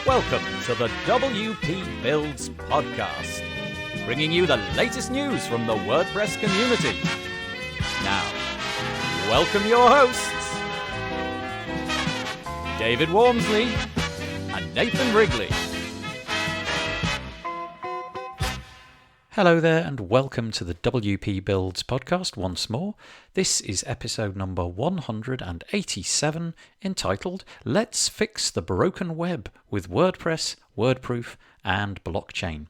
Welcome to the WP Builds podcast, bringing you the latest news from the WordPress community. Now, welcome your hosts, David Wormsley and Nathan Wrigley. Hello there and welcome to the WP Builds podcast once more. This is episode number 187 entitled Let's Fix the Broken Web with WordPress, WordProof and Blockchain.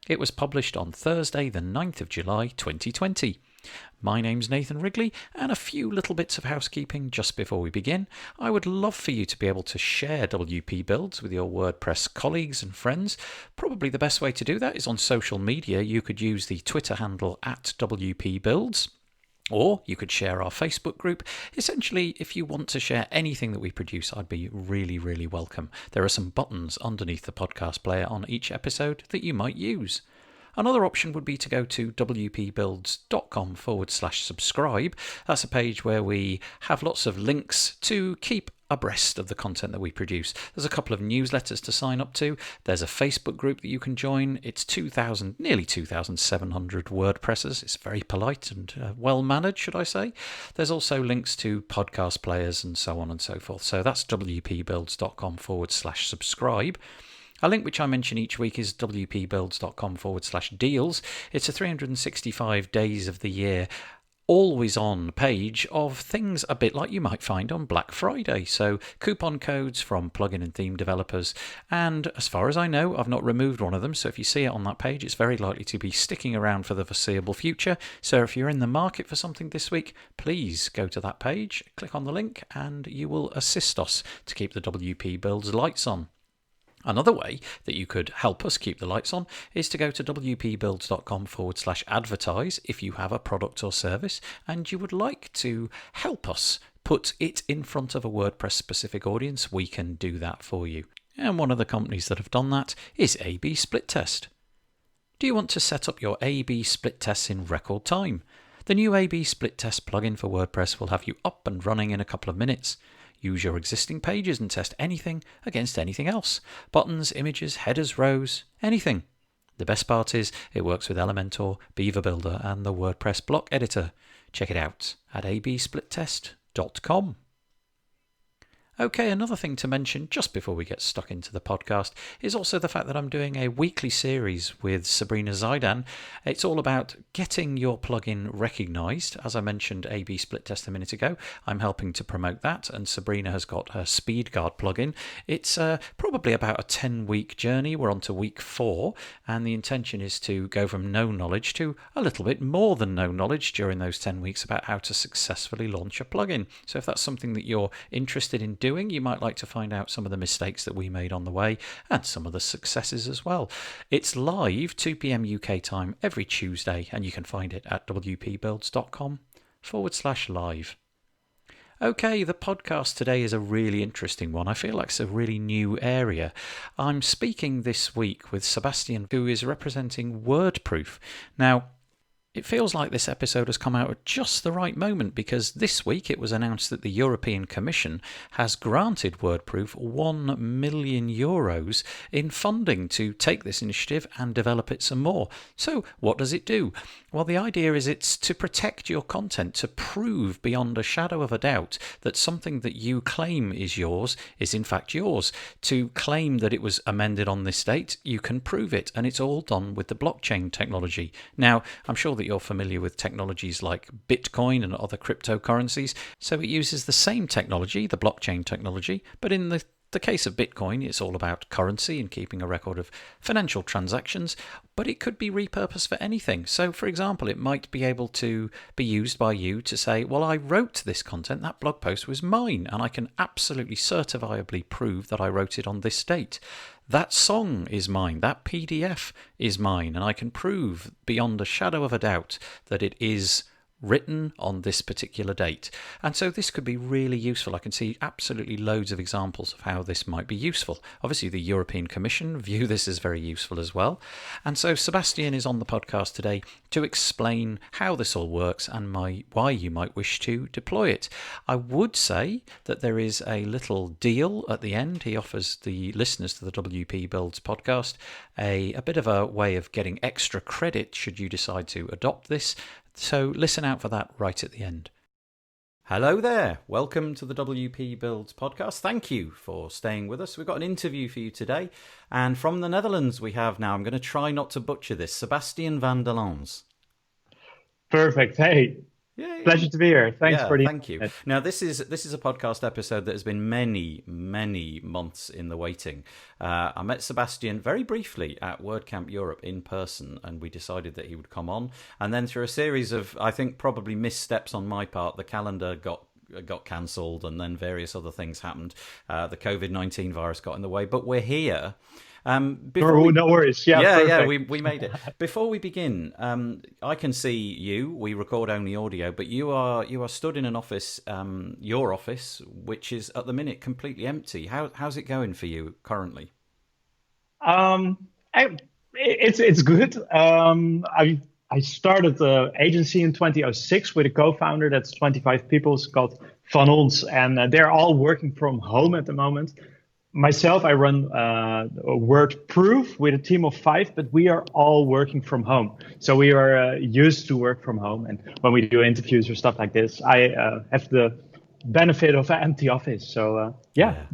It was published on Thursday the 9th of July 2020. My name's Nathan Wrigley, and a few little bits of housekeeping just before we begin. I would love for you to be able to share WP Builds with your WordPress colleagues and friends. Probably the best way to do that is on social media. You could use the Twitter handle @WP Builds, or you could share our Facebook group. Essentially, if you want to share anything that we produce, I'd be really welcome. There are some buttons underneath the podcast player on each episode that you might use. Another option would be to go to wpbuilds.com/subscribe. That's a page where we have lots of links to keep abreast of the content that we produce. There's a couple of newsletters to sign up to. There's a Facebook group that you can join. It's nearly 2,700 WordPressers. It's very polite and well managed, should I say. There's also links to podcast players and so on and so forth. So that's wpbuilds.com/subscribe. A link which I mention each week is wpbuilds.com/deals. It's a 365 days of the year, always on page of things a bit like you might find on Black Friday. So coupon codes from plugin and theme developers. And as far as I know, I've not removed one of them. So if you see it on that page, it's very likely to be sticking around for the foreseeable future. So if you're in the market for something this week, please go to that page, click on the link, and you will assist us to keep the WP Builds lights on. Another way that you could help us keep the lights on is to go to wpbuilds.com/advertise if you have a product or service and you would like to help us put it in front of a WordPress specific audience. We can do that for you. And one of the companies that have done that is A/B Split Test. Do you want to set up your A/B split tests in record time? The new A/B Split Test plugin for WordPress will have you up and running in a couple of minutes. Use your existing pages and test anything against anything else. Buttons, images, headers, rows, anything. The best part is it works with Elementor, Beaver Builder and the WordPress block editor. Check it out at absplittest.com. Okay, another thing to mention just before we get stuck into the podcast is also the fact that I'm doing a weekly series with Sabrina Zaidan. It's all about getting your plugin recognized. As I mentioned A/B Split Test a minute ago, I'm helping to promote that, and Sabrina has got her SpeedGuard plugin. It's probably about a 10-week journey. We're on to week 4, and the intention is to go from no knowledge to a little bit more than no knowledge during those 10 weeks about how to successfully launch a plugin. So if that's something that you're interested in doing, you might like to find out some of the mistakes that we made on the way and some of the successes as well. It's live 2 p.m. UK time every Tuesday, and you can find it at wpbuilds.com/live. Okay, the podcast today is a really interesting one. I feel like it's a really new area. I'm speaking this week with Sebastiaan, who is representing WordProof. Now, it feels like this episode has come out at just the right moment because this week it was announced that the European Commission has granted WordProof €1 million in funding to take this initiative and develop it some more. So what does it do? Well, the idea is it's to protect your content, to prove beyond a shadow of a doubt that something that you claim is yours is in fact yours. To claim that it was amended on this date, you can prove it, and it's all done with the blockchain technology. Now, I'm sure that you're familiar with technologies like Bitcoin and other crypto-currencies, so it uses the same technology, the blockchain technology, but in the case of Bitcoin, it's all about currency and keeping a record of financial transactions, but it could be repurposed for anything. So, for example, it might be able to be used by you to say, well, I wrote this content, that blog post was mine, and I can absolutely certifiably prove that I wrote it on this date. That song is mine, that PDF is mine, and I can prove beyond a shadow of a doubt that it is written on this particular date. And so this could be really useful. I can see absolutely loads of examples of how this might be useful. Obviously, the European Commission view this as very useful as well. And so Sebastiaan is on the podcast today to explain how this all works and why you might wish to deploy it. I would say that there is a little deal at the end. He offers the listeners to the WP Builds podcast a bit of a way of getting extra credit should you decide to adopt this. So listen out for that right at the end. Hello there. Welcome to the WP Builds podcast. Thank you for staying with us. We've got an interview for you today. And from the Netherlands we have now, I'm going to try not to butcher this, Sebastiaan van der Lans. Perfect. Hey, Yay. Pleasure to be here. Thanks for the thank you. Now, this is a podcast episode that has been many months in the waiting. I met Sebastiaan very briefly at WordCamp Europe in person, and we decided that he would come on. And then through a series of, I think, probably missteps on my part, the calendar got cancelled, and then various other things happened. The COVID-19 virus got in the way, but we're here. No worries. We made it. Before we begin, I can see you. We record only audio, but you are stood in an office, your office, which is at the minute completely empty. How's it going for you currently? It's good. I started the agency in 2006 with a co-founder. That's 25 people. It's called Van Ons, and they're all working from home at the moment. Myself, I run WordProof with a team of 5, but we are all working from home. So we are used to work from home. And when we do interviews or stuff like this, I have the benefit of an empty office. So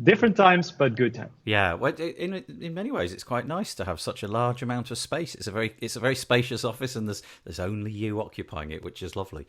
different times, but good times. Yeah, well, in many ways, it's quite nice to have such a large amount of space. It's a very spacious office, and there's only you occupying it, which is lovely.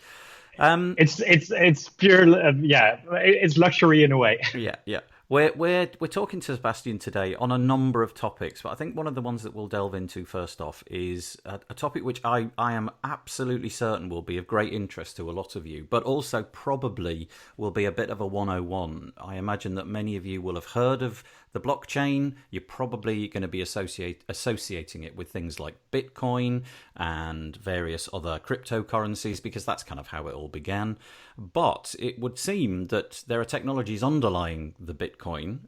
It's pure, it's luxury in a way. Yeah. We're talking to Sebastiaan today on a number of topics, but I think one of the ones that we'll delve into first off is a topic which I am absolutely certain will be of great interest to a lot of you, but also probably will be a bit of a 101. I imagine that many of you will have heard of the blockchain. You're probably going to be associating it with things like Bitcoin and various other cryptocurrencies, because that's kind of how it all began. But it would seem that there are technologies underlying the Bitcoin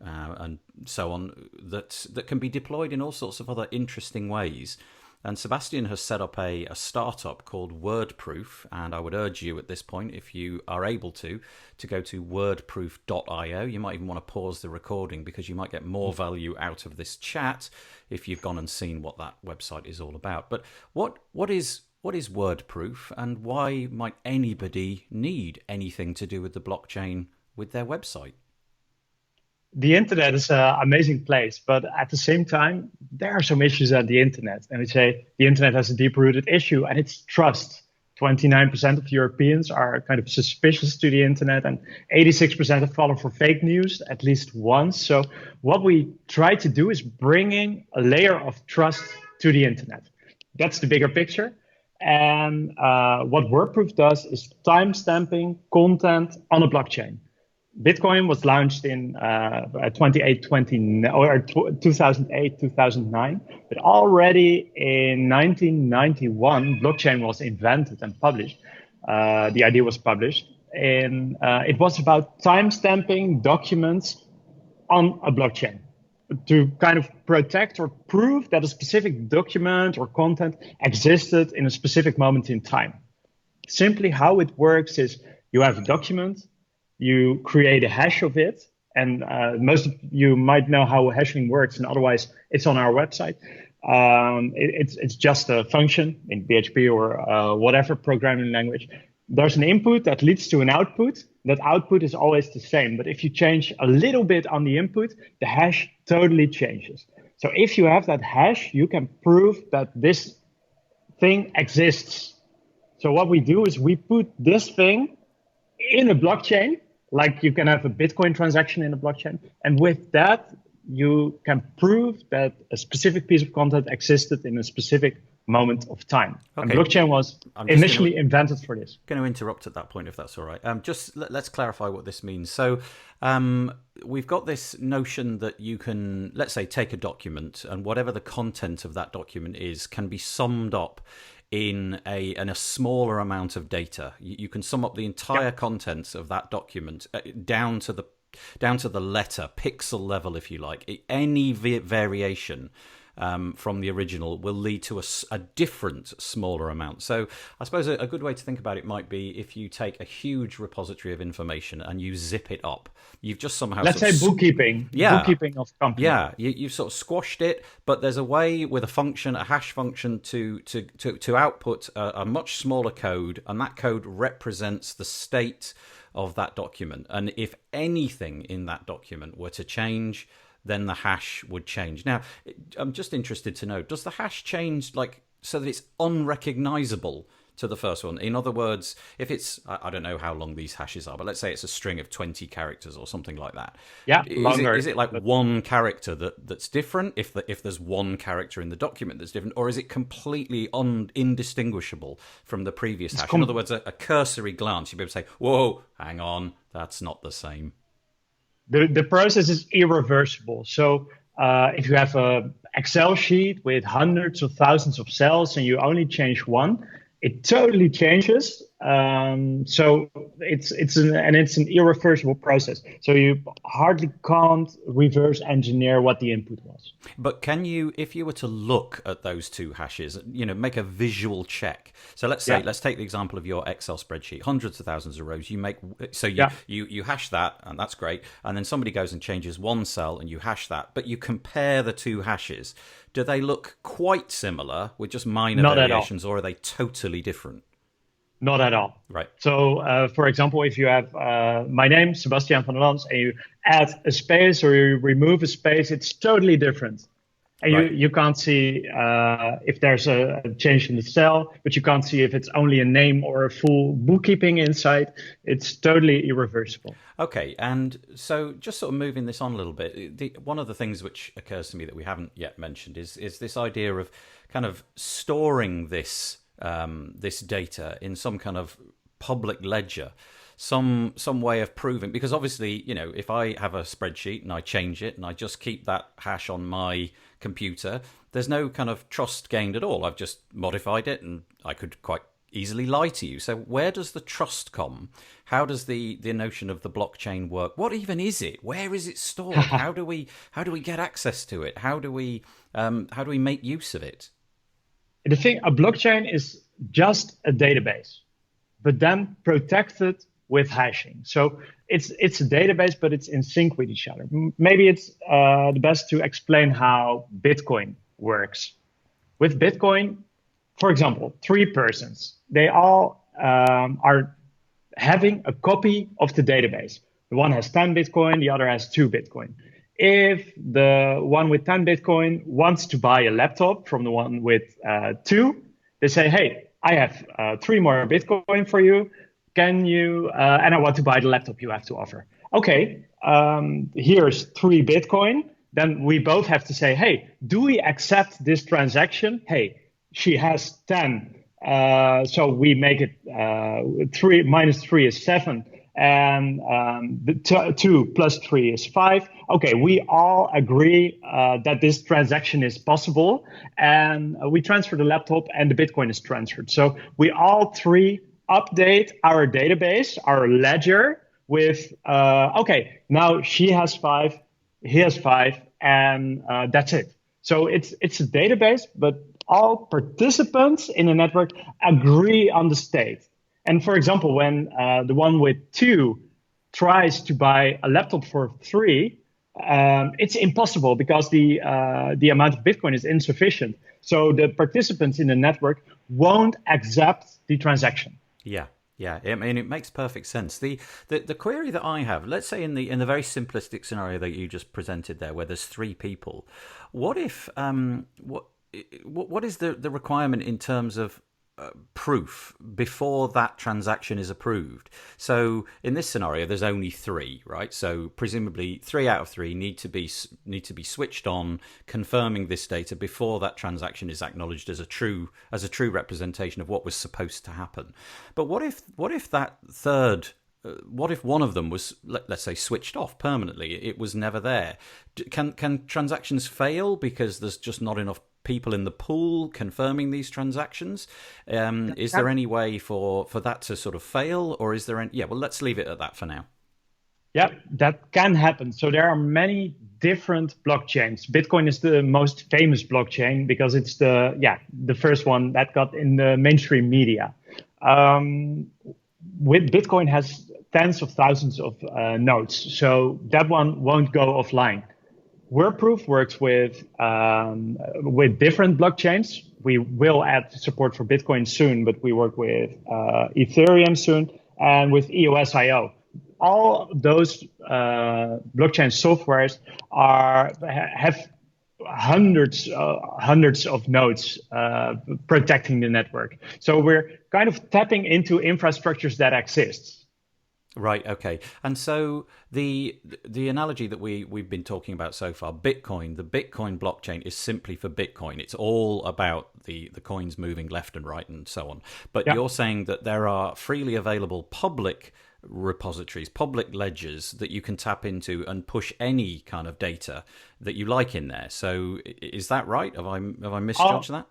and so on that can be deployed in all sorts of other interesting ways. And Sebastiaan has set up a startup called WordProof, and I would urge you at this point, if you are able to go to wordproof.io. You might even want to pause the recording because you might get more value out of this chat if you've gone and seen what that website is all about. But what is WordProof, and why might anybody need anything to do with the blockchain with their website? The internet is an amazing place, but at the same time, there are some issues at the internet. And we say the internet has a deep-rooted issue, and it's trust. 29% of Europeans are kind of suspicious to the internet, and 86% have fallen for fake news at least once. So what we try to do is bringing a layer of trust to the internet. That's the bigger picture. And what WordProof does is timestamping content on a blockchain. Bitcoin was launched in 2008, 2009, but already in 1991, blockchain was invented and published. The idea was published, and it was about timestamping documents on a blockchain to kind of protect or prove that a specific document or content existed in a specific moment in time. Simply how it works is you have a document, you create a hash of it, and most of you might know how hashing works, and otherwise it's on our website. It's just a function in PHP or whatever programming language. There's an input that leads to an output. That output is always the same, but if you change a little bit on the input, the hash totally changes. So if you have that hash, you can prove that this thing exists. So what we do is we put this thing in a blockchain, like you can have a Bitcoin transaction in a blockchain. And with that, you can prove that a specific piece of content existed in a specific moment of time. Okay. And blockchain was initially invented for this. Going to interrupt at that point, if that's all right. Let's clarify what this means. So we've got this notion that you can, let's say, take a document, and whatever the content of that document is can be summed up in a smaller amount of data. You can sum up the entire contents of that document down to the letter, pixel level, if you like. Any variation from the original will lead to a different, smaller amount. So I suppose a good way to think about it might be if you take a huge repository of information and you zip it up. You've just somehow... Let's say bookkeeping. Yeah. Bookkeeping of company. Yeah, you've sort of squashed it, but there's a way with a function, a hash function, to output a much smaller code, and that code represents the state of that document. And if anything in that document were to change, then the hash would change. Now, I'm just interested to know, does the hash change so that it's unrecognizable to the first one? In other words, if it's, I don't know how long these hashes are, but let's say it's a string of 20 characters or something like that. Yeah, longer. Is it like one character that's different if there's one character in the document that's different, or is it completely indistinguishable from the previous hash? In other words, a cursory glance, you'd be able to say, whoa, hang on, that's not the same. The process is irreversible. So if you have an Excel sheet with hundreds of thousands of cells and you only change one, it totally changes. So it's an irreversible process. So you hardly can't reverse engineer what the input was. But can you, if you were to look at those two hashes, make a visual check? So let's take the example of your Excel spreadsheet, hundreds of thousands of rows. You hash that, and that's great. And then somebody goes and changes one cell, and you hash that. But you compare the two hashes. Do they look quite similar with just minor variations, or are they totally different? Not at all. Right. So, for example, if you have my name, Sebastiaan van der Lans, and you add a space or you remove a space, it's totally different. And you can't see if there's a change in the cell, but you can't see if it's only a name or a full bookkeeping inside. It's totally irreversible. Okay, and so just sort of moving this on a little bit, one of the things which occurs to me that we haven't yet mentioned is this idea of kind of storing this data in some kind of public ledger, some way of proving, because obviously, if I have a spreadsheet and I change it and I just keep that hash on my computer, there's no kind of trust gained at all. I've just modified it and I could quite easily lie to you. So where does the trust come? How does the notion of the blockchain work? What even is it? Where is it stored? How do we get access to it? How do we make use of it? The thing, a blockchain is just a database, but then protected with hashing. So it's a database, but it's in sync with each other. Maybe it's the best to explain how Bitcoin works. With Bitcoin, for example, 3 persons, they all are having a copy of the database. The one has 10 Bitcoin, the other has 2 Bitcoin. If the one with 10 Bitcoin wants to buy a laptop from the one with 2, they say, hey, I have 3 more Bitcoin for you. Can you, and I want to buy the laptop you have to offer. Okay, here's 3 Bitcoin. Then we both have to say, hey, do we accept this transaction? Hey, she has 10. So we make it 3 minus 3 is 7. And the 2 plus 3 is 5. Okay, we all agree that this transaction is possible, and we transfer the laptop and the Bitcoin is transferred. So we all 3 update our database, our ledger with, okay, now she has 5, he has 5, and that's it. So it's a database, but all participants in the network agree on the state. And for example, when the one with 2 tries to buy a laptop for 3, it's impossible because the amount of Bitcoin is insufficient. So the participants in the network won't accept the transaction. Yeah. I mean, it makes perfect sense. The query that I have, let's say in the very simplistic scenario that you just presented there, where there's 3 people, what if what is the requirement in terms of proof before that transaction is approved? So in this scenario, there's only 3, right? So presumably 3 out of 3 need to be switched on, confirming this data before that transaction is acknowledged as a true representation of what was supposed to happen. But what if that third? What if one of them was, let's say, switched off permanently? It was never there. Can transactions fail because there's just not enough people in the pool confirming these transactions. Is there any way for that to sort of fail, or is there any? Yeah, well, let's leave it at that for now. Yeah, that can happen. So there are many different blockchains. Bitcoin is the most famous blockchain because it's the first one that got in the mainstream media. With Bitcoin has tens of thousands of nodes, so that one won't go offline. WordProof works with different blockchains. We will add support for Bitcoin soon, but we work with Ethereum soon and with EOS.io. All those blockchain softwares have hundreds of nodes protecting the network. So we're kind of tapping into infrastructures that exist. Right. Okay. And so the analogy that we've been talking about so far, Bitcoin, the Bitcoin blockchain is simply for Bitcoin. It's all about the coins moving left and right and so on. But you're saying that there are freely available public repositories, public ledgers that you can tap into and push any kind of data that you like in there. So is that right? Have I misjudged that?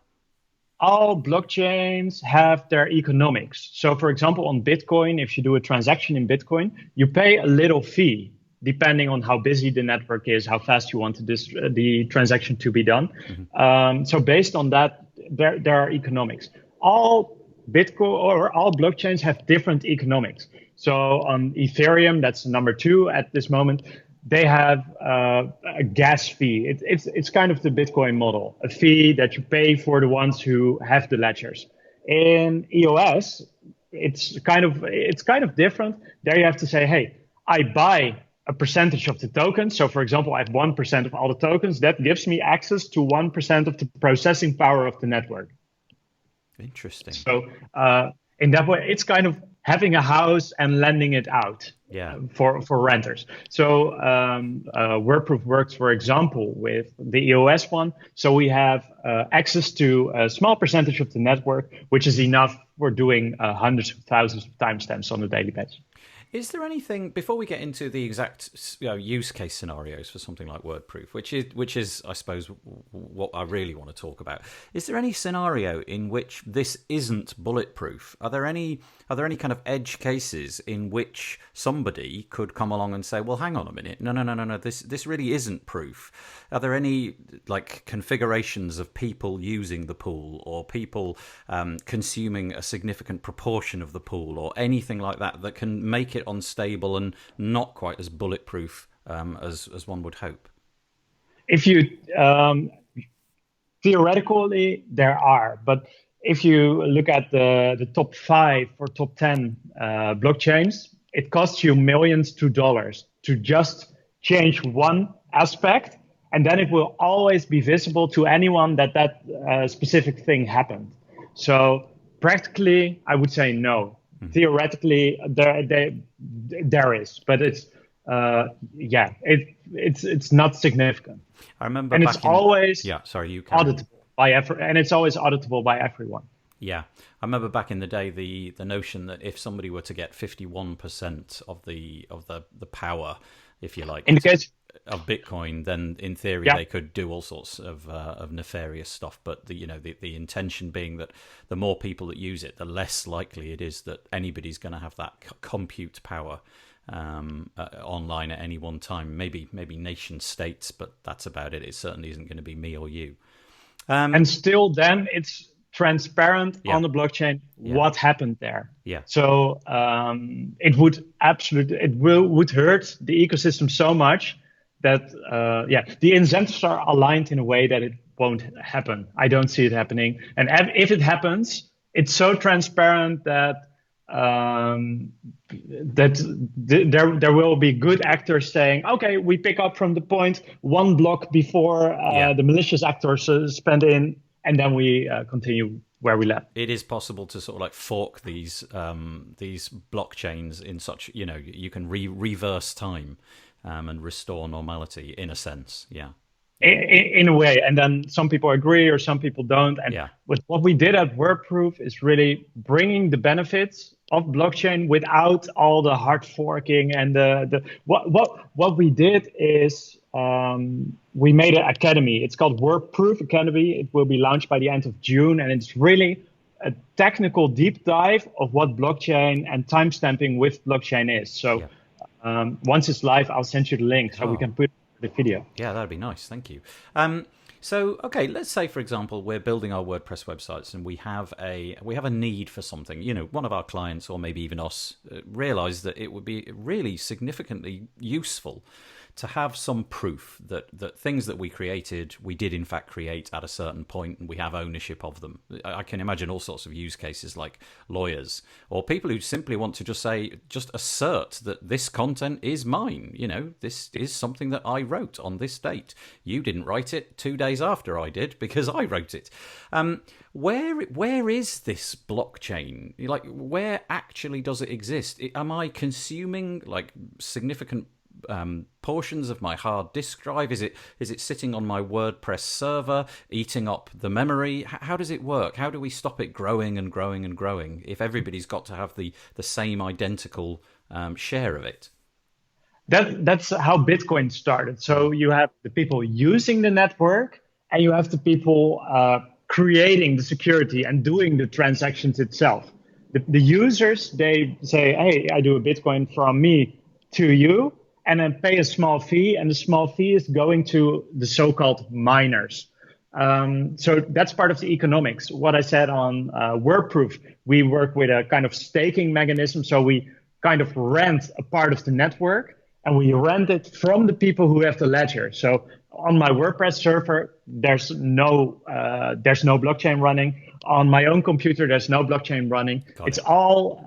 All blockchains have their economics. So for example, on Bitcoin, if you do a transaction in Bitcoin, you pay a little fee depending on how busy the network is, how fast you want the transaction to be done. Mm-hmm. So based on that, there are economics. All Bitcoin or all blockchains have different economics. So on Ethereum, that's number 2 at this moment, they have a gas fee. It's kind of the Bitcoin model, a fee that you pay for the ones who have the ledgers. In EOS, it's kind of different. There you have to say, hey, I buy a percentage of the tokens. So for example, I have 1% of all the tokens. That gives me access to 1% of the processing power of the network. Interesting. So in that way, it's kind of having a house and lending it out for renters. So WordProof works, for example, with the EOS one. So we have access to a small percentage of the network, which is enough for doing hundreds of thousands of timestamps on a daily basis. Is there anything, before we get into the exact use case scenarios for something like WordProof, which is, I suppose, what I really want to talk about, is there any scenario in which this isn't bulletproof? Are there any kind of edge cases in which somebody could come along and say, well, hang on a minute, no, this really isn't proof? Are there any like configurations of people using the pool or people consuming a significant proportion of the pool or anything like that that can make it unstable and not quite as bulletproof as one would hope? If you theoretically there are, but if you look at the top 5 or top 10 blockchains, it costs you millions of dollars to just change one aspect, and then it will always be visible to anyone that specific thing happened. So practically, I would say no. Mm-hmm. Theoretically, there is, but it's not significant. I remember, and it's always auditable and it's always auditable by everyone. Yeah, I remember back in the day the notion that if somebody were to get 51% of the power, if you like, in the case of Bitcoin, then in theory they could do all sorts of nefarious stuff. But the intention being that the more people that use it, the less likely it is that anybody's going to have that compute power online at any one time. Maybe nation states, but that's about it. It certainly isn't going to be me or you. And still, then it's transparent on the blockchain what happened there. Yeah. So it would hurt the ecosystem so much that the incentives are aligned in a way that it won't happen. I don't see it happening. And if it happens, it's so transparent that there will be good actors saying, okay, we pick up from the point 1 block before the malicious actors spend in, and then we continue where we left. It is possible to sort of like fork these blockchains in such, you can reverse time and restore normality in a sense. Yeah. In a way, and then some people agree or some people don't. And what we did at WordProof is really bringing the benefits of blockchain without all the hard forking and what we did is we made an academy. It's called WordProof Academy. It will be launched by the end of June, and it's really a technical deep dive of what blockchain and timestamping with blockchain is. So once it's live, I'll send you the link so we can put the video. Yeah, that'd be nice. Thank you. So, okay, let's say, for example, we're building our WordPress websites and we have a need for something. You know, one of our clients, or maybe even us, realize that it would be really significantly useful to have some proof that things that we created, we did in fact create at a certain point, and we have ownership of them. I can imagine all sorts of use cases like lawyers or people who simply want to just assert that this content is mine. You know, this is something that I wrote on this date. You didn't write it 2 days after I did because I wrote it. Where is this blockchain? Like, where actually does it exist? Am I consuming like significant portions of my hard disk drive? Is it sitting on my WordPress server, eating up the memory? How does it work? How do we stop it growing and growing and growing if everybody's got to have the same identical share of it? That's how Bitcoin started. So you have the people using the network, and you have the people creating the security and doing the transactions itself. The users, they say, hey, I do a Bitcoin from me to you, and then pay a small fee, and the small fee is going to the so-called miners. So that's part of the economics. What I said on WordProof, we work with a kind of staking mechanism. So we kind of rent a part of the network, and we rent it from the people who have the ledger. So on my WordPress server, there's no blockchain running. On my own computer, there's no blockchain running. It's all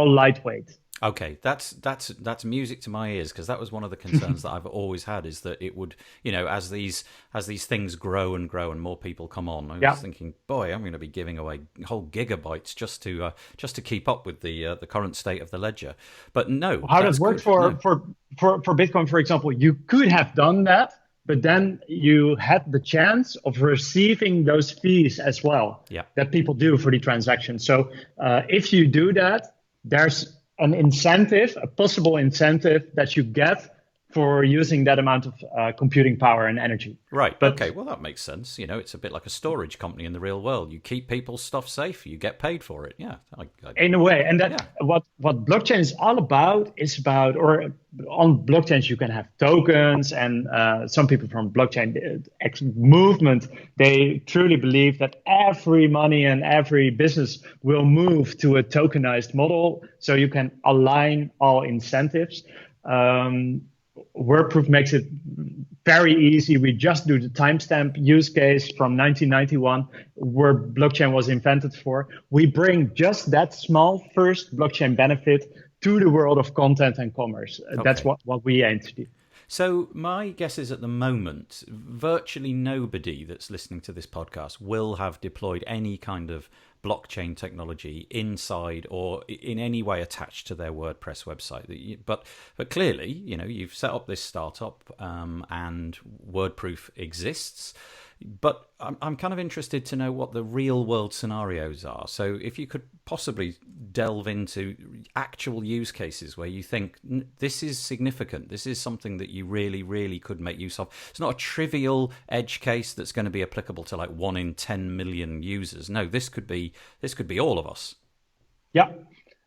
lightweight. Okay, that's music to my ears, because that was one of the concerns that I've always had, is that it would, you know, as these things grow and grow and more people come on, I was thinking, boy, I'm going to be giving away whole gigabytes just to keep up with the current state of the ledger. But no, how does it work for Bitcoin, for example? You could have done that, but then you had the chance of receiving those fees as well that people do for the transaction. So if you do that, there's an incentive, a possible incentive that you get for using that amount of computing power and energy. Right. But, okay. Well, that makes sense. You know, it's a bit like a storage company in the real world. You keep people's stuff safe, you get paid for it. Yeah. In a way. And that what blockchain is all about or on blockchains, you can have tokens, and some people from blockchain movement, they truly believe that every money and every business will move to a tokenized model, so you can align all incentives. WordProof makes it very easy. We just do the timestamp use case from 1991, where blockchain was invented for. We bring just that small first blockchain benefit to the world of content and commerce. Okay. That's what we aim to do. So my guess is, at the moment, virtually nobody that's listening to this podcast will have deployed any kind of blockchain technology inside or in any way attached to their WordPress website. But clearly, you know, you've set up this startup and WordProof exists. But I'm kind of interested to know what the real world scenarios are. So if you could possibly delve into actual use cases where you think this is significant, this is something that you really, really could make use of. It's not a trivial edge case that's going to be applicable to like 1 in 10 million users. No, this could be all of us. Yeah.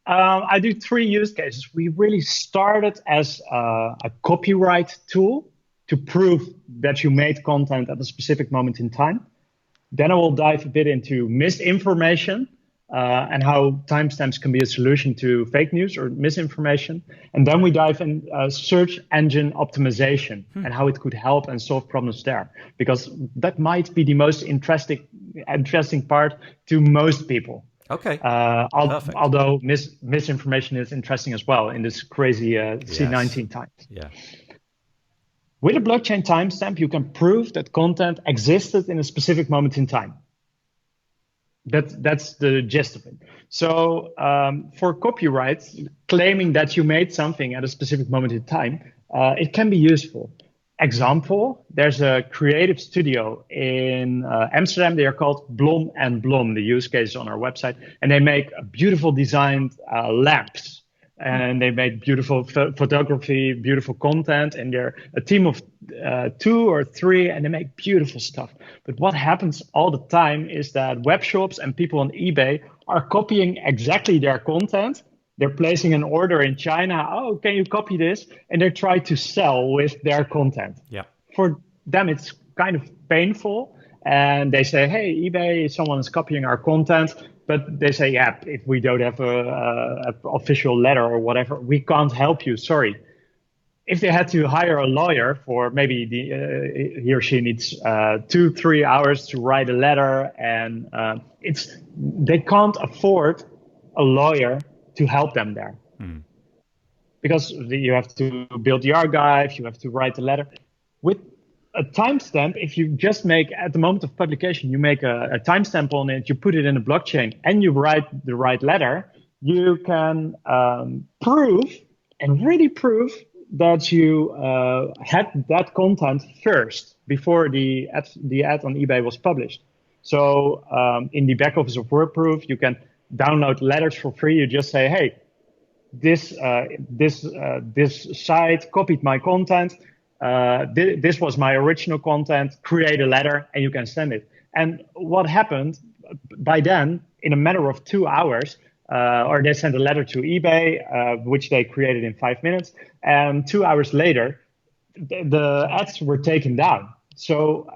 I do 3 use cases. We really started as a copyright tool to prove that you made content at a specific moment in time. Then I will dive a bit into misinformation and how timestamps can be a solution to fake news or misinformation. And then we dive in search engine optimization and how it could help and solve problems there, because that might be the most interesting part to most people. Okay. Although misinformation is interesting as well in this crazy C19 times. Yeah. With a blockchain timestamp, you can prove that content existed in a specific moment in time. That's the gist of it. So for copyright, claiming that you made something at a specific moment in time, it can be useful. Example, there's a creative studio in Amsterdam. They are called Blom and Blom, the use case on our website. And they make beautiful designed lamps. and they make beautiful photography, beautiful content, and they're a team of 2 or 3, and they make beautiful stuff. But what happens all the time is that web shops and people on eBay are copying exactly their content. They're placing an order in China. Oh, can you copy this? And they try to sell with their content. Yeah. For them, it's kind of painful. And they say, hey, eBay, someone is copying our content. But they say, yeah, if we don't have a official letter or whatever, we can't help you. Sorry. If they had to hire a lawyer for maybe he or she needs 2-3 hours to write a letter, and they can't afford a lawyer to help them there. Because you have to build the archive, you have to write the letter. With a timestamp, if you just make, at the moment of publication, you make a timestamp on it, you put it in a blockchain, and you write the right letter, you can prove that you had that content first before the ad on eBay was published. So in the back office of WordProof, you can download letters for free. You just say, hey, this site copied my content. This was my original content. Create a letter, and you can send it. And what happened by then, in a matter of 2 hours, or they sent a letter to eBay, which they created in 5 minutes, and 2 hours later, the ads were taken down. So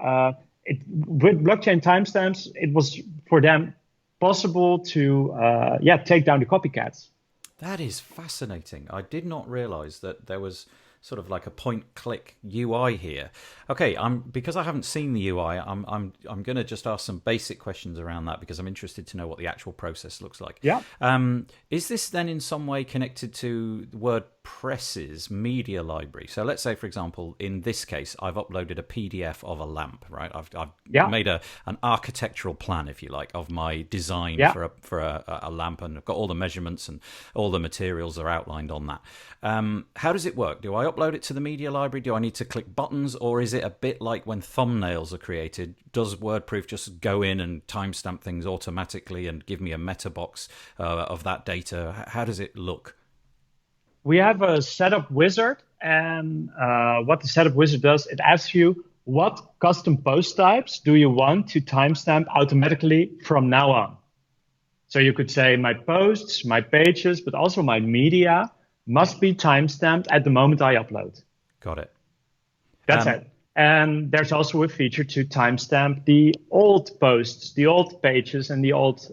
with blockchain timestamps, it was for them possible to take down the copycats. That is fascinating. I did not realize that there was sort of like a point-click UI here. Okay, because I haven't seen the UI, I'm going to just ask some basic questions around that because I'm interested to know what the actual process looks like. Yeah. Is this then in some way connected to WordPress's media library? So let's say, for example, in this case, I've uploaded a PDF of a lamp, right? I've made an architectural plan, if you like, of my design for a lamp, and I've got all the measurements and all the materials are outlined on that. How does it work? Do I upload it to the media library? Do I need to click buttons, or is it a bit like when thumbnails are created? Does WordProof just go in and timestamp things automatically and give me a meta box of that data? How does it look? We have a setup wizard, and what the setup wizard does, it asks you, what custom post types do you want to timestamp automatically from now on? So you could say my posts, my pages, but also my media must be timestamped at the moment I upload. Got it. That's it. And there's also a feature to timestamp the old posts, the old pages, and the old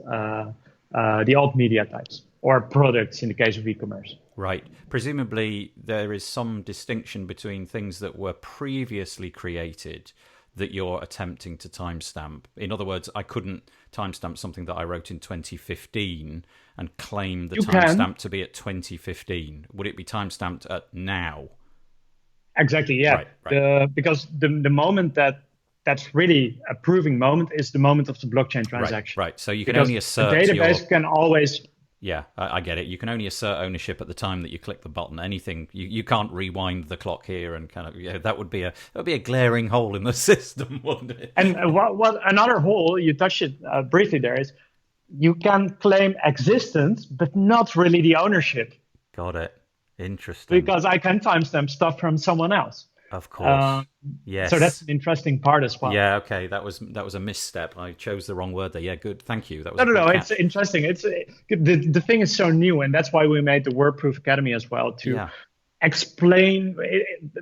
media types or products in the case of e-commerce. Right. Presumably, there is some distinction between things that were previously created that you're attempting to timestamp. In other words, I couldn't timestamp something that I wrote in 2015 and claim the timestamp to be at 2015. Would it be timestamped at now? Exactly, yeah. Right. Because the moment that's really a proving moment is the moment of the blockchain transaction. Right. So you can only assert the database can always... Yeah, I get it. You can only assert ownership at the time that you click the button. Anything you can't rewind the clock here, and kind of that would be a glaring hole in the system, wouldn't it? And what another hole, you touched it briefly there, is you can claim existence but not really the ownership. Got it. Interesting. Because I can timestamp stuff from someone else. Of course. Yes. So that's an interesting part as well. Yeah. Okay. That was a misstep. I chose the wrong word there. Yeah. Good. Thank you. That was no. It's interesting. It's the thing is so new, and that's why we made the WordProof Academy as well to explain.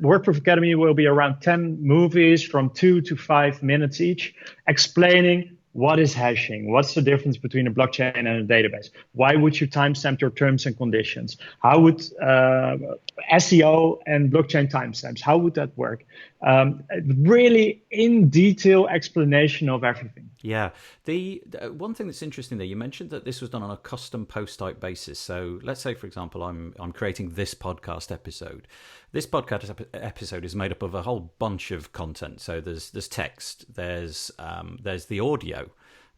WordProof Academy will be around 10 movies from 2 to 5 minutes each, explaining what is hashing, what's the difference between a blockchain and a database. Why would you timestamp your terms and conditions? How would SEO and blockchain timestamps, how would that work? Really in detail explanation of everything. Yeah. The one thing that's interesting there, you mentioned that this was done on a custom post type basis. So let's say, for example, I'm creating this podcast episode. This podcast episode is made up of a whole bunch of content. So there's text, there's the audio,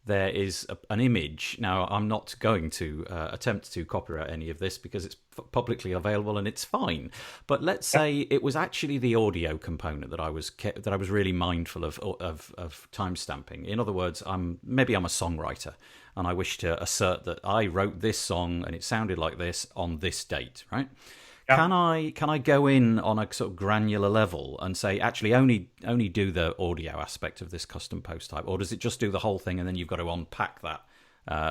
there is an image. Now, I'm not going to attempt to copyright any of this because it's publicly available and it's fine. But let's say it was actually the audio component that I was really mindful of timestamping. In other words, maybe I'm a songwriter and I wish to assert that I wrote this song and it sounded like this on this date, right? Yeah. Can I go in on a sort of granular level and say, actually, only do the audio aspect of this custom post type, or does it just do the whole thing and then you've got to unpack that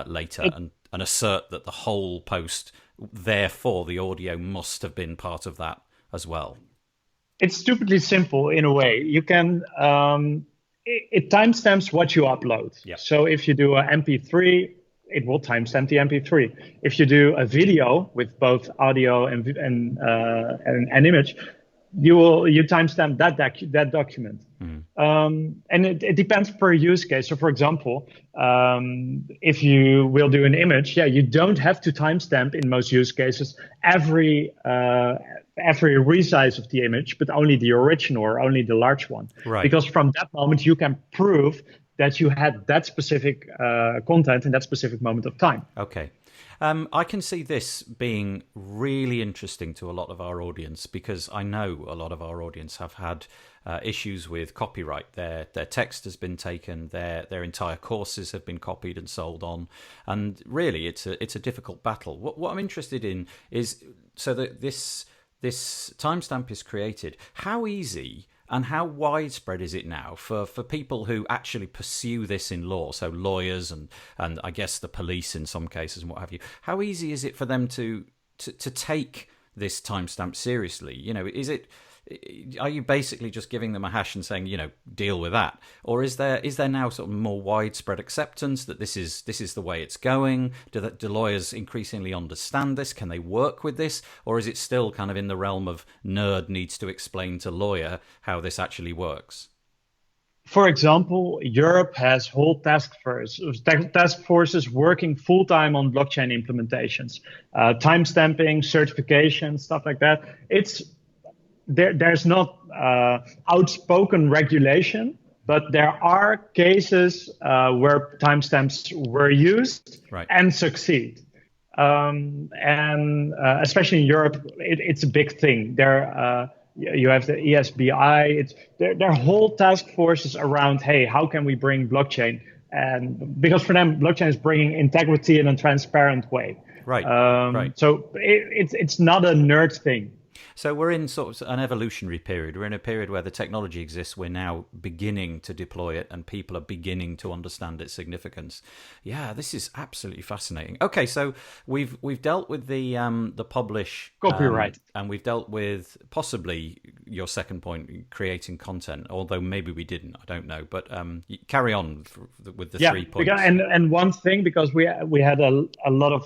later and assert that the whole post, therefore the audio must have been part of that as well? It's stupidly simple in a way. You can it timestamps what you upload. Yeah. So if you do an MP3, it will timestamp the MP3. If you do a video with both audio and image, you timestamp that document. And it depends per use case. So, for example, if you will do an image, you don't have to timestamp in most use cases every resize of the image, but only the original or only the large one. Right. Because from that moment you can prove that you had that specific content in that specific moment of time. Okay. I can see this being really interesting to a lot of our audience because I know a lot of our audience have had issues with copyright. Their text has been taken, their entire courses have been copied and sold on, and really it's a difficult battle. What I'm interested in is, so that this timestamp is created, how easy and how widespread is it now for people who actually pursue this in law? So lawyers and I guess the police in some cases and what have you. How easy is it for them to take this timestamp seriously? You know, are you basically just giving them a hash and saying, you know, deal with that? Or is there now sort of more widespread acceptance that this is the way it's going? Do lawyers increasingly understand this? Can they work with this? Or is it still kind of in the realm of nerd needs to explain to lawyer how this actually works? For example, Europe has whole task forces working full-time on blockchain implementations, timestamping, certification, stuff like that. There's not outspoken regulation, but there are cases where timestamps were used and succeed. And especially in Europe, it's a big thing. You have the ESBI. There are whole task forces around, hey, how can we bring blockchain? And because for them, blockchain is bringing integrity in a transparent way. Right. So it's not a nerd thing. So we're in sort of an evolutionary period. We're in a period where the technology exists. We're now beginning to deploy it, and people are beginning to understand its significance. Yeah, this is absolutely fascinating. Okay, so we've dealt with the publish copyright, and we've dealt with possibly your second point, creating content. Although maybe we didn't, I don't know. But carry on with the 3 points. And one thing, because we had a lot of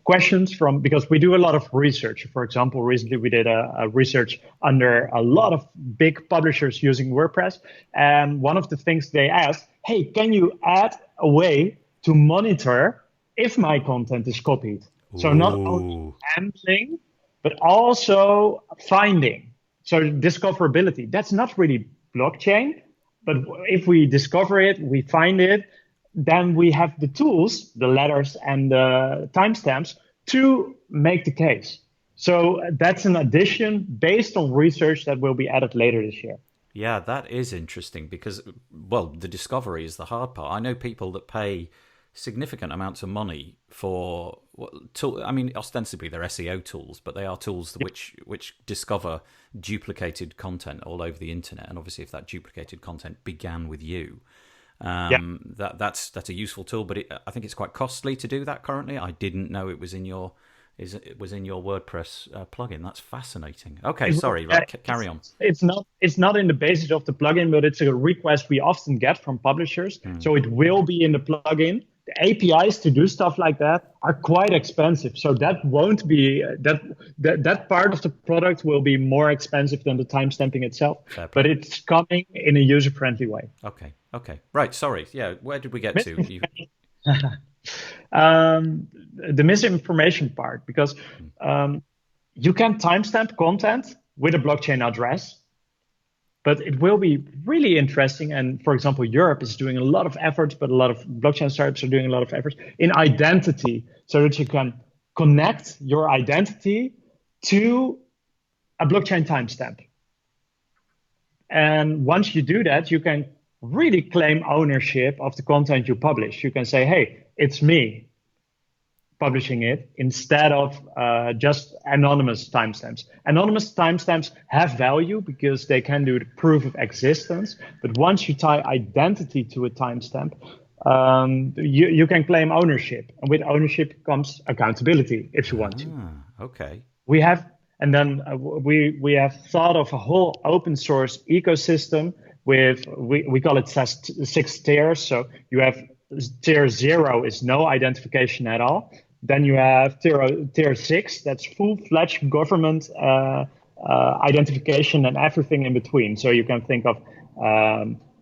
questions because we do a lot of research. For example, recently we did a research under a lot of big publishers using WordPress. And one of the things they asked, hey, can you add a way to monitor if my content is copied? Ooh. So not only handling, but also finding. So discoverability. That's not really blockchain, but if we discover it, we find it, then we have the tools, the letters and the timestamps to make the case. So that's an addition based on research that will be added later this year. Yeah, that is interesting because, well, the discovery is the hard part. I know people that pay significant amounts of money for ostensibly they're SEO tools, but they are tools which discover duplicated content all over the internet. And obviously, if that duplicated content began with you, that's a useful tool. But I think it's quite costly to do that currently. I didn't know it was in your WordPress plugin. That's fascinating. Okay, sorry, carry on. It's not in the basis of the plugin, but it's a request we often get from publishers. So it will be in the plugin. The APIs to do stuff like that are quite expensive. So that won't be that part of the product will be more expensive than the timestamping itself. But it's coming in a user-friendly way. Okay. Right. Sorry. Yeah. Where did we get to? The misinformation part, because you can timestamp content with a blockchain address, But it will be really interesting. And for example, Europe is doing a lot of efforts, but a lot of blockchain startups are doing a lot of efforts in identity so that you can connect your identity to a blockchain timestamp. And once you do that, you can really claim ownership of the content you publish. You can say, hey, it's me publishing it, instead of just anonymous timestamps. Anonymous timestamps have value because they can do the proof of existence. But once you tie identity to a timestamp, you can claim ownership. And with ownership comes accountability, if you want to. Okay. We have thought of a whole open source ecosystem with, we call it 6 tiers. So you have tier 0 is no identification at all. Then you have tier 6, that's full-fledged government identification and everything in between. So you can think of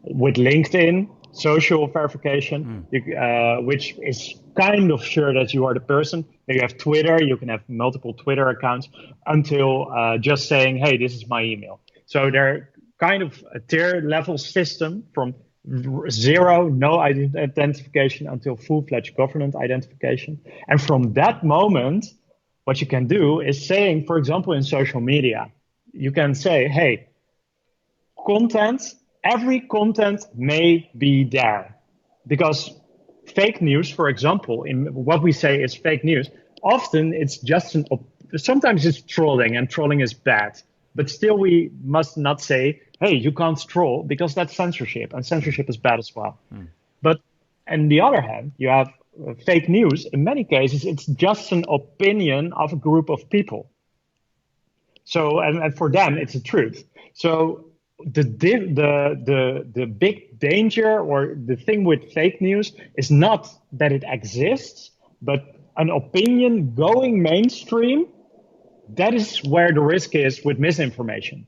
with LinkedIn, social verification, which is kind of sure that you are the person. Then you have Twitter, you can have multiple Twitter accounts, until just saying, hey, this is my email. So they're kind of a tier level system from 0, no identification, until full-fledged government identification. And from that moment, what you can do is saying, for example, in social media, you can say, hey, every content may be there. Because fake news, for example, in what we say is fake news, often it's just sometimes it's trolling, and trolling is bad. But still, we must not say, hey, you can't troll, because that's censorship, and censorship is bad as well. But on the other hand, you have fake news. In many cases, it's just an opinion of a group of people. So, and for them, it's the truth. So the big danger, or the thing with fake news, is not that it exists, but an opinion going mainstream. That is where the risk is with misinformation.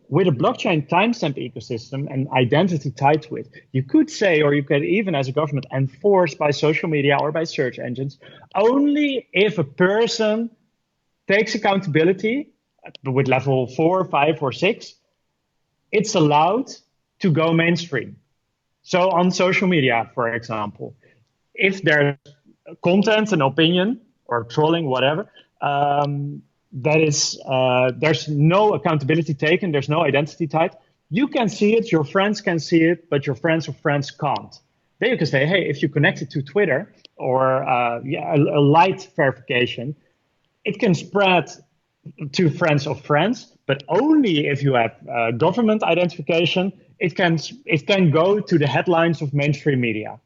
With a blockchain timestamp ecosystem and identity tied to it, you could say, or you could even as a government enforce by social media or by search engines, only if a person takes accountability with level 4, 5, or 6, it's allowed to go mainstream. So on social media, for example, if there's content, an opinion, or trolling, whatever, there's no accountability taken, there's no identity tied. You can see it, your friends can see it, but your friends of friends can't. Then you can say, hey, if you connect it to Twitter or a light verification, it can spread to friends of friends, but only if you have government identification, it can go to the headlines of mainstream media.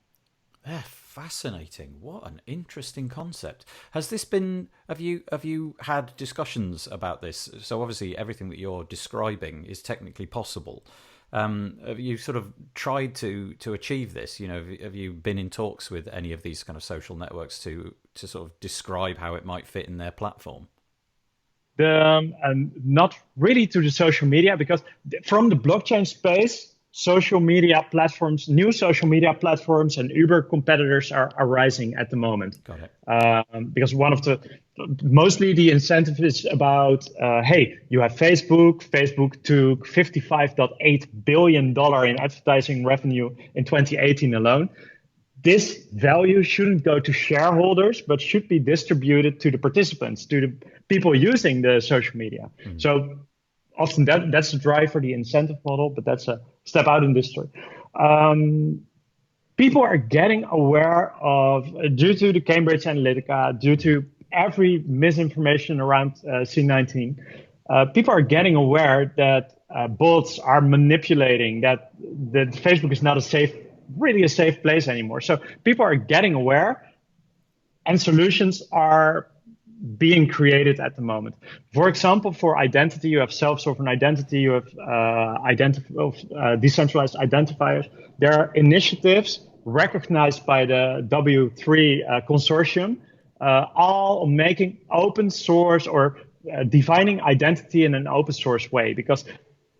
Fascinating. What an interesting concept. Has this been, have you had discussions about this? So obviously everything that you're describing is technically possible. Have you sort of tried to achieve this? You know, have you been in talks with any of these kind of social networks to sort of describe how it might fit in their platform? Not really to the social media, because from the blockchain space, social media platforms, new social media platforms and Uber competitors are rising at the moment. Got it. Because mostly the incentive is about, hey, you have Facebook. Facebook took $55.8 billion in advertising revenue in 2018 alone. This value shouldn't go to shareholders, but should be distributed to the participants, to the people using the social media. So often that's the drive for the incentive model, but that's a step out in this story. People are getting aware of, due to the Cambridge Analytica, due to every misinformation around C19, people are getting aware that bots are manipulating, that Facebook is not really a safe place anymore. So people are getting aware, and solutions are being created at the moment. For example, for identity, you have self-sovereign identity, you have decentralized identifiers. There are initiatives recognized by the W3 consortium, all making open source or defining identity in an open source way, because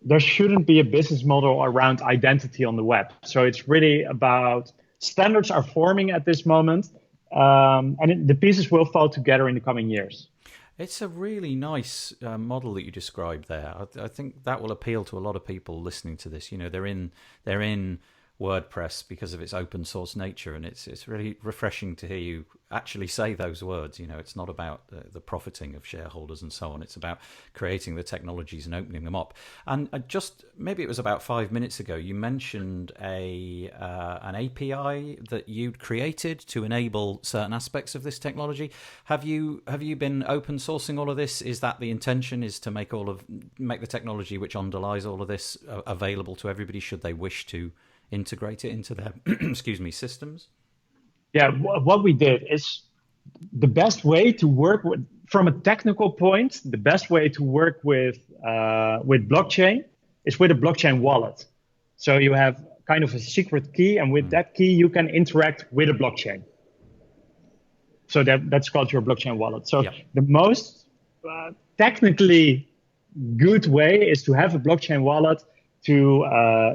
there shouldn't be a business model around identity on the web. So it's really about standards are forming at this moment. And the pieces will fall together in the coming years. It's a really nice model that you described there. I think that will appeal to a lot of people listening to this. You know, they're in WordPress because of its open source nature, and it's really refreshing to hear you actually say those words. You know, it's not about the profiting of shareholders and so on. It's about creating the technologies and opening them up. And just maybe it was about 5 minutes ago, you mentioned an API that you'd created to enable certain aspects of this technology. Have you been open sourcing all of this? Is that the intention? Is to make the technology which underlies all of this available to everybody should they wish to integrate it into their excuse me, systems? Yeah, what we did is the best way to work with, from a technical point, the best way to work with blockchain is with a blockchain wallet. So you have kind of a secret key, and with that key you can interact with a blockchain. So that's called your blockchain wallet. So the most technically good way is to have a blockchain wallet, to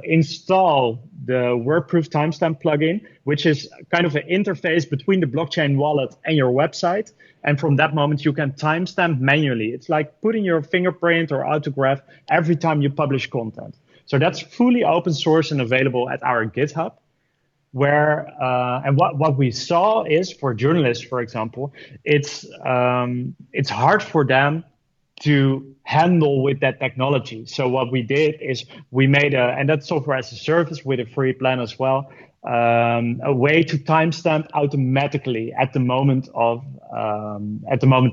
install the WordProof timestamp plugin, which is kind of an interface between the blockchain wallet and your website. And from that moment, you can timestamp manually. It's like putting your fingerprint or autograph every time you publish content. So that's fully open source and available at our GitHub. Where and what we saw is, for journalists, for example, it's hard for them to handle with that technology. So what we did is we made and that's software as a service with a free plan as well, a way to timestamp automatically at the moment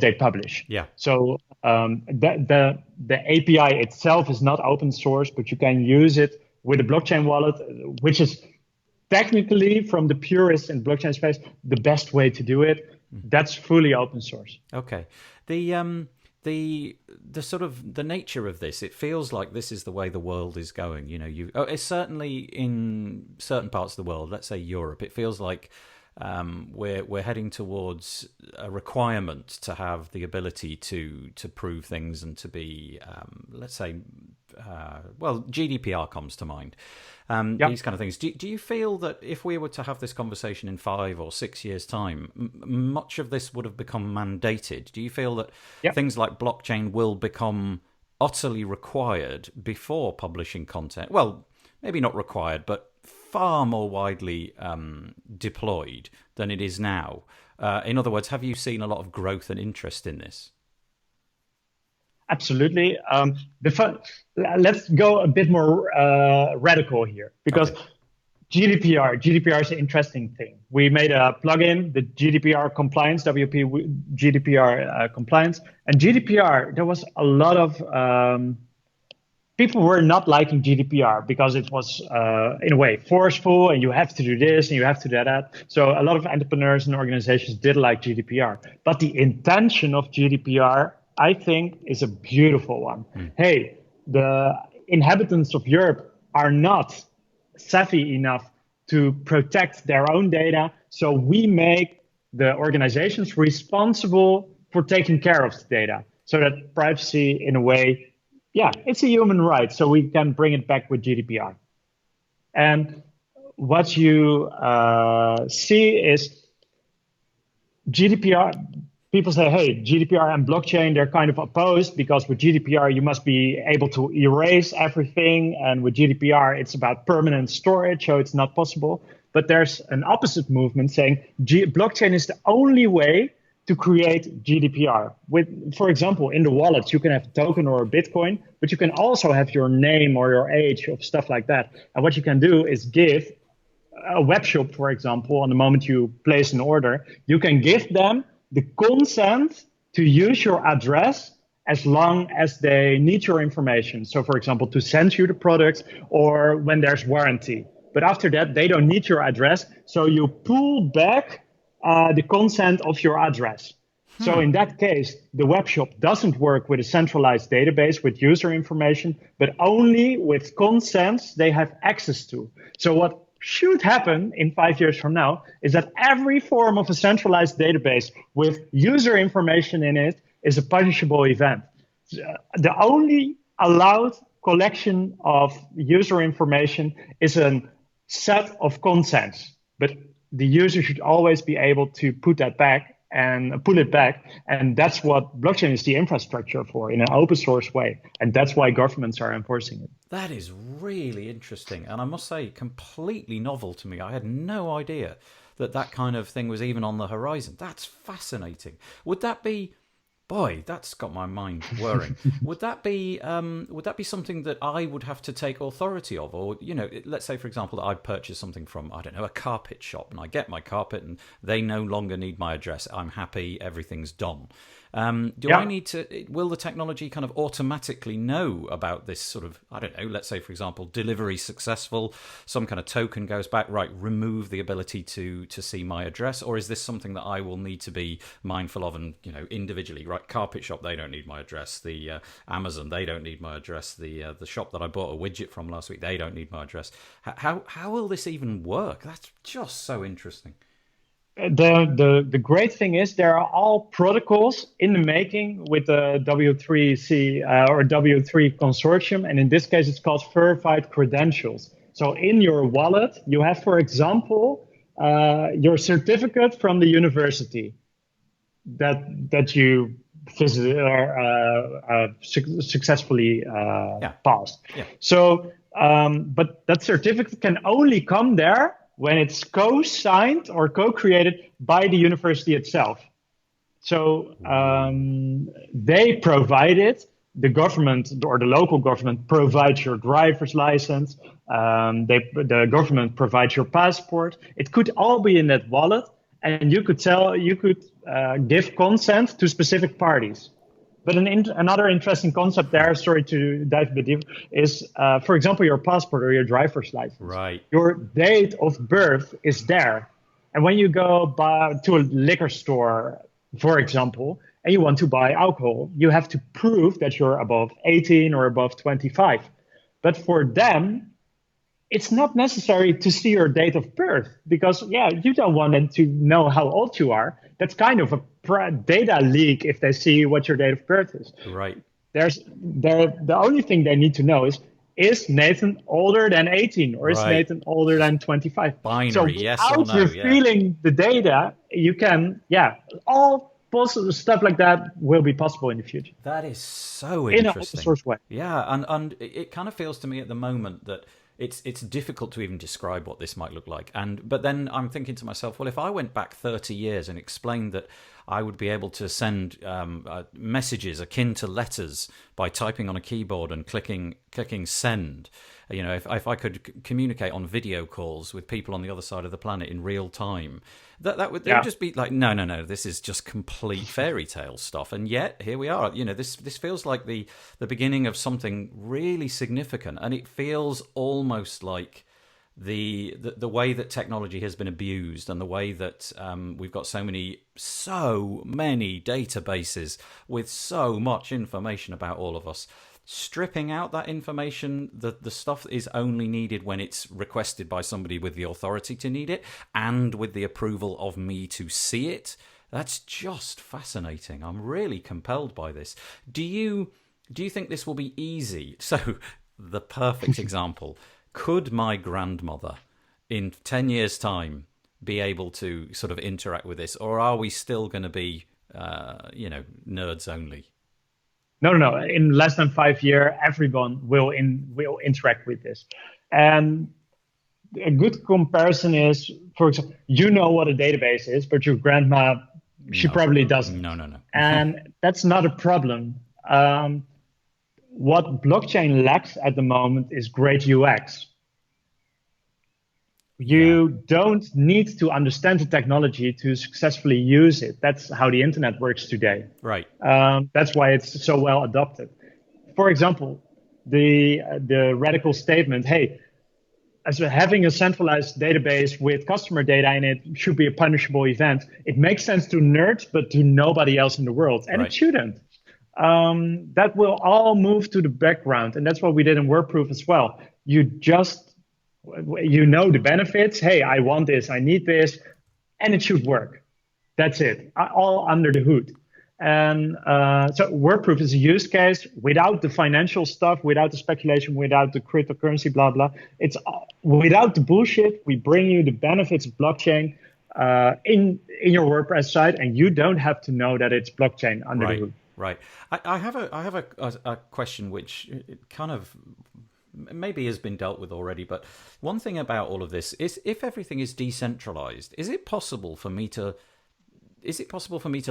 they publish. Yeah. So the API itself is not open source, but you can use it with a blockchain wallet, which is technically, from the purists in blockchain space, the best way to do it. That's fully open source. Okay. The sort of the nature of this, it feels like this is the way the world is going. You know, it's certainly in certain parts of the world, let's say Europe, it feels like we're heading towards a requirement to have the ability to prove things and to be, let's say, GDPR comes to mind. These kind of things. Do you feel that if we were to have this conversation in 5 or 6 years' time, much of this would have become mandated? Do you feel that things like blockchain will become utterly required before publishing content? Well, maybe not required, but far more widely deployed than it is now. In other words, have you seen a lot of growth and interest in this? Absolutely. Let's go a bit more radical here, because GDPR is an interesting thing. We made a plugin, the GDPR compliance, GDPR compliance, and GDPR. There was a lot of people were not liking GDPR because it was in a way forceful, and you have to do this and you have to do that. So a lot of entrepreneurs and organizations did like GDPR, but the intention of GDPR, I think, is a beautiful one. Hey, the inhabitants of Europe are not savvy enough to protect their own data, so we make the organizations responsible for taking care of the data, so that privacy, in a way, it's a human right, so we can bring it back with GDPR. And what you see is GDPR. People say, hey, GDPR and blockchain, they're kind of opposed, because with GDPR, you must be able to erase everything. And with GDPR, it's about permanent storage, so it's not possible. But there's an opposite movement saying blockchain is the only way to create GDPR. With, for example, in the wallets, you can have a token or a Bitcoin, but you can also have your name or your age or stuff like that. And what you can do is give a web shop, for example, on the moment you place an order, you can give them the consent to use your address as long as they need your information. So, for example, to send you the product or when there's warranty. But after that, they don't need your address. So you pull back the consent of your address. So in that case, the web shop doesn't work with a centralized database with user information, but only with consents they have access to. So what should happen in 5 years from now is that every form of a centralized database with user information in it is a punishable event. The only allowed collection of user information is a set of consents, but the user should always be able to put that back and pull it back. And that's what blockchain is the infrastructure for, in an open source way. And that's why governments are enforcing it. That is really interesting. And I must say, completely novel to me. I had no idea that kind of thing was even on the horizon. That's fascinating. Would that be... Boy, that's got my mind whirring. Would that be something that I would have to take authority of, or let's say, for example, that I purchase something from, I don't know, a carpet shop, and I get my carpet, and they no longer need my address. I'm happy, everything's done. I need to? Will the technology kind of automatically know about this sort of, I don't know, let's say, for example, delivery successful, some kind of token goes back, right, remove the ability to see my address, or is this something that I will need to be mindful of and, individually, right, carpet shop, they don't need my address, the Amazon, they don't need my address, the shop that I bought a widget from last week, they don't need my address. How will this even work? That's just so interesting. The great thing is there are all protocols in the making with the W3C or W3 consortium, and in this case it's called verified credentials. So in your wallet you have, for example, your certificate from the university that you visited or successfully passed. Yeah. So, but that certificate can only come there when it's co-signed or co-created by the university itself. So they provide it, the government or the local government provides your driver's license, the government provides your passport. It could all be in that wallet, and you could give consent to specific parties. But another interesting concept there, sorry to dive a bit deeper, is, for example, your passport or your driver's license. Right. Your date of birth is there. And when you go to a liquor store, for example, and you want to buy alcohol, you have to prove that you're above 18 or above 25. But for them, it's not necessary to see your date of birth because, you don't want them to know how old you are. That's kind of a data leak if they see what your date of birth is. Right. The only thing they need to know is Nathan older than 18 or is Nathan older than 25? Binary, so yes or no. without revealing the data, you can, all possible stuff like that will be possible in the future. That is so interesting. In an open source way. Yeah, and it kind of feels to me at the moment that it's difficult to even describe what this might look like. But then I'm thinking to myself, well, if I went back 30 years and explained that I would be able to send messages akin to letters by typing on a keyboard and clicking send, if I could communicate on video calls with people on the other side of the planet in real time, they would just be like, no, this is just complete fairy tale stuff. And yet here we are. This feels like the beginning of something really significant, and it feels almost like the way that technology has been abused and the way that we've got so many databases with so much information about all of us. Stripping out that information, the stuff is only needed when it's requested by somebody with the authority to need it and with the approval of me to see it. That's just fascinating. I'm really compelled by this. Do you think this will be easy? So, the perfect example. Could my grandmother in 10 years' time be able to sort of interact with this, or are we still going to be, nerds only? No. In less than 5 years, everyone will interact with this. And a good comparison is, for example, you know what a database is, but your grandma, she probably doesn't. No. And that's not a problem. What blockchain lacks at the moment is great UX. You don't need to understand the technology to successfully use it. That's how the internet works today. Right. That's why it's so well adopted. For example, the radical statement, hey, as having a centralized database with customer data in it should be a punishable event. It makes sense to nerds, but to nobody else in the world. And it shouldn't. That will all move to the background. And that's what we did in WordProof as well. You know the benefits. Hey, I want this, I need this, and it should work. That's it, all under the hood. And so WordProof is a use case without the financial stuff, without the speculation, without the cryptocurrency, blah, blah. It's without the bullshit. We bring you the benefits of blockchain. in your WordPress site, and you don't have to know that it's blockchain under the Right, hood. right. I have a question which kind of maybe has been dealt with already, but one thing about all of this is if everything is decentralized, is it possible for me to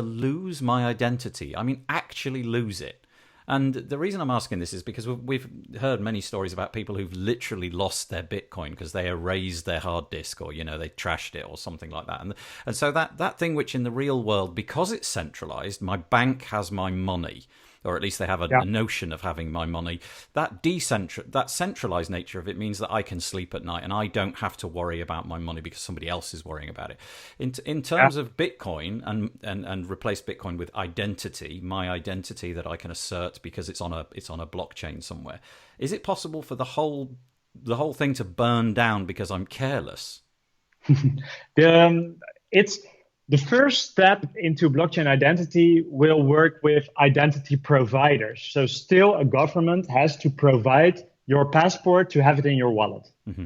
lose my identity? I mean, actually lose it. And the reason I'm asking this is because we've heard many stories about people who've literally lost their Bitcoin because they erased their hard disk, or they trashed it or something like that. And so that thing which in the real world, because it's centralized, my bank has my money, or at least they have a notion of having my money. That centralized nature of it means that I can sleep at night and I don't have to worry about my money because somebody else is worrying about it. In terms of Bitcoin and replace Bitcoin with identity, my identity that I can assert because it's on a blockchain somewhere. Is it possible for the whole thing to burn down because I'm careless? It's the first step into blockchain identity will work with identity providers. So still a government has to provide your passport to have it in your wallet. Mm-hmm.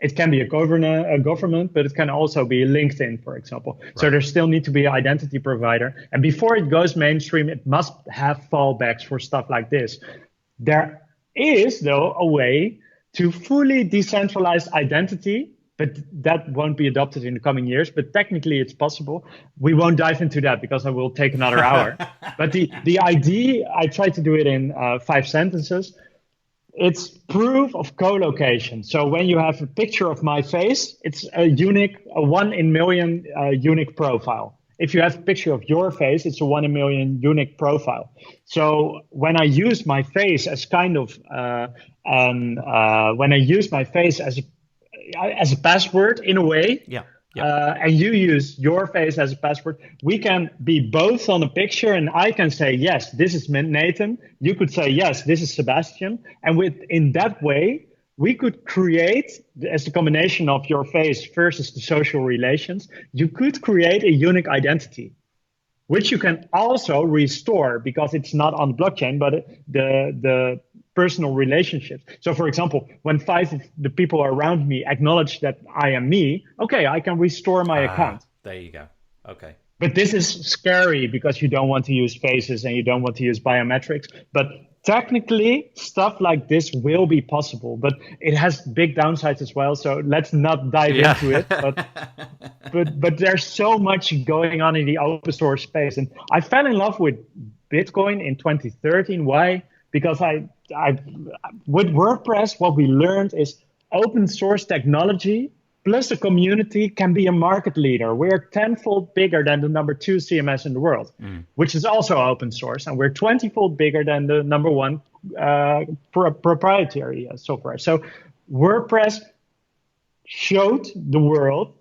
It can be a government, but it can also be LinkedIn, for example. Right. So there still need to be an identity provider. And before it goes mainstream, it must have fallbacks for stuff like this. There is, though, a way to fully decentralize identity, but that won't be adopted in the coming years. But technically, it's possible. We won't dive into that because I will take another hour. But the idea, I try to do it in 5 sentences. It's proof of co-location. So when you have a picture of my face, it's a 1 in million unique profile. If you have a picture of your face, it's a 1 in million unique profile. So when I use my face as when I use my face as a password in a way, and you use your face as a password, we can be both on a picture, and I can say, yes, this is Nathan. You could say, yes, this is Sebastiaan. And in that way, we could create, as a combination of your face versus the social relations, you could create a unique identity, which you can also restore because it's not on the blockchain, but the personal relationships. So, for example, when 5 of the people around me acknowledge that I am me, okay, I can restore my account. There you go. Okay. But this is scary because you don't want to use faces and you don't want to use biometrics. But technically, stuff like this will be possible, but it has big downsides as well. So let's not dive into it. But there's so much going on in the open source space. And I fell in love with Bitcoin in 2013. Why? Because with WordPress, what we learned is open source technology plus a community can be a market leader. We're 10-fold bigger than the number 2 CMS in the world, which is also open source. And we're 20-fold bigger than the number 1 proprietary software. So WordPress showed the world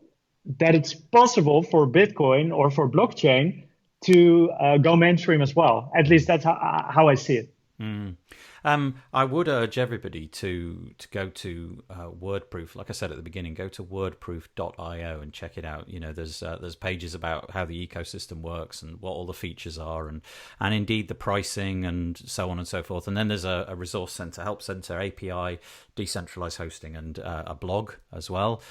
that it's possible for Bitcoin or for blockchain to go mainstream as well. At least that's how I see it. I would urge everybody to go to WordProof. Like I said at the beginning, go to wordproof.io and check it out. There's pages about how the ecosystem works and what all the features are, and indeed the pricing and so on and so forth. And then there's a resource center, help center, API, decentralized hosting, and a blog as well.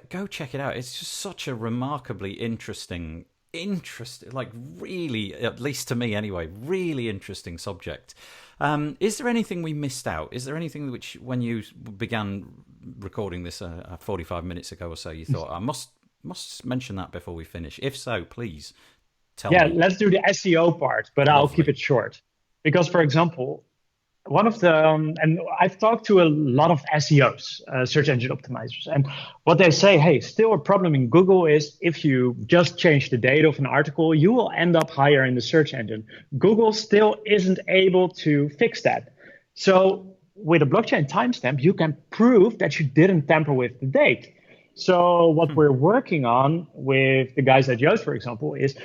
Go check it out. It's just such a remarkably interesting, like really, at least to me anyway, really interesting subject. Is there anything we missed out? Is there anything which, when you began recording this 45 minutes ago or so, you thought, I must mention that before we finish? If so, please tell me. Yeah, let's do the SEO part, but I'll keep it short. Because, for example, one of the, and I've talked to a lot of SEOs, search engine optimizers, and what they say, hey, still a problem in Google is if you just change the date of an article, you will end up higher in the search engine. Google still isn't able to fix that. So with a blockchain timestamp, you can prove that you didn't tamper with the date. So what we're working on with the guys at Yoast, for example, is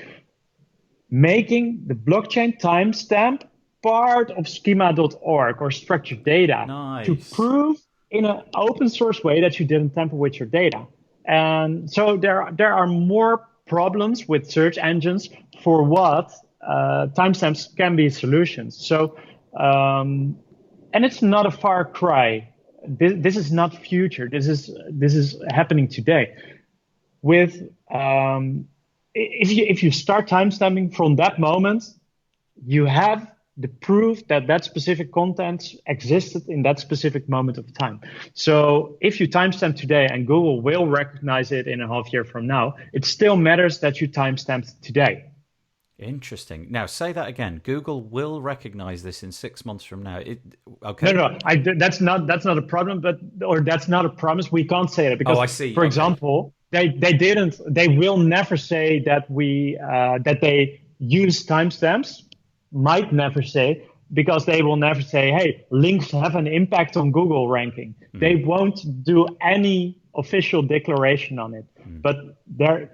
making the blockchain timestamp part of schema.org or structured data to prove in an open source way that you didn't tamper with your data. And so there are more problems with search engines for what timestamps can be solutions. So, and it's not a far cry. This is not future. This is happening today. with if you start timestamping from that moment, you have the proof that that specific content existed in that specific moment of time. So if you timestamp today and Google will recognize it in a half year from now, it still matters that you timestamped today. Interesting. Now, say that again. Google will recognize this in 6 months from now. Okay. No, that's not a problem, or that's not a promise. We can't say that because, I see. For example, they will never say that that they use timestamps. Might never say, because they will never say, hey, links have an impact on Google ranking. They won't do any official declaration on it. But the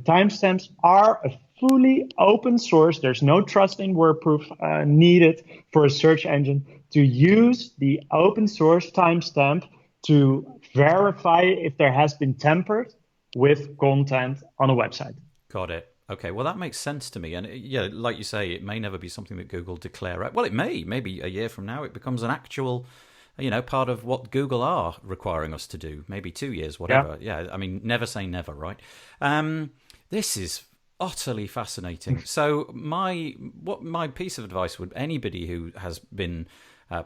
timestamps are a fully open source. There's no trust in WordProof needed for a search engine to use the open source timestamp to verify if there has been tampered with content on a website. Got it. Okay, well, that makes sense to me. And yeah, like you say, it may never be something that Google declare out. Well, it may. Maybe a year from now, it becomes an actual, part of what Google are requiring us to do. Maybe 2 years, whatever. Yeah, I mean, never say never, right? This is utterly fascinating. So my piece of advice would anybody who has been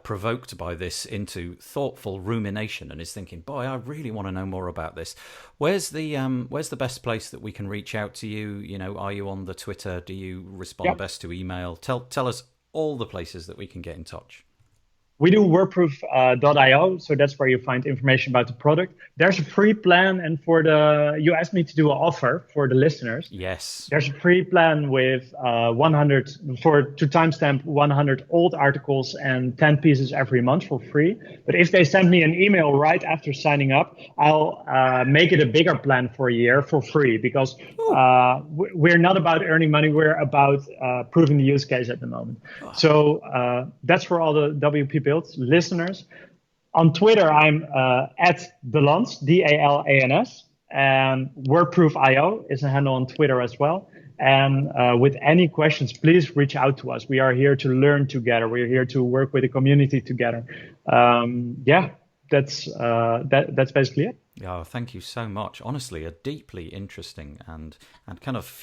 provoked by this into thoughtful rumination and is thinking, boy, I really want to know more about this. Where's the best place that we can reach out to you? Are you on the Twitter? Do you respond best to email? Tell us all the places that we can get in touch. We do WordProof.io, so that's where you find information about the product. There's a free plan, and you asked me to do an offer for the listeners. Yes. There's a free plan with 100 to timestamp 100 old articles and 10 pieces every month for free. But if they send me an email right after signing up, I'll make it a bigger plan for a year for free, because we're not about earning money. We're about proving the use case at the moment. So that's for all the WP Builds listeners. On Twitter, I'm at Dalans, Dalans, and WordProof.io is a handle on Twitter as well. And with any questions, please reach out to us. We are here to learn together. We're here to work with the community together. That's basically it. Oh, thank you so much. Honestly, a deeply interesting and kind of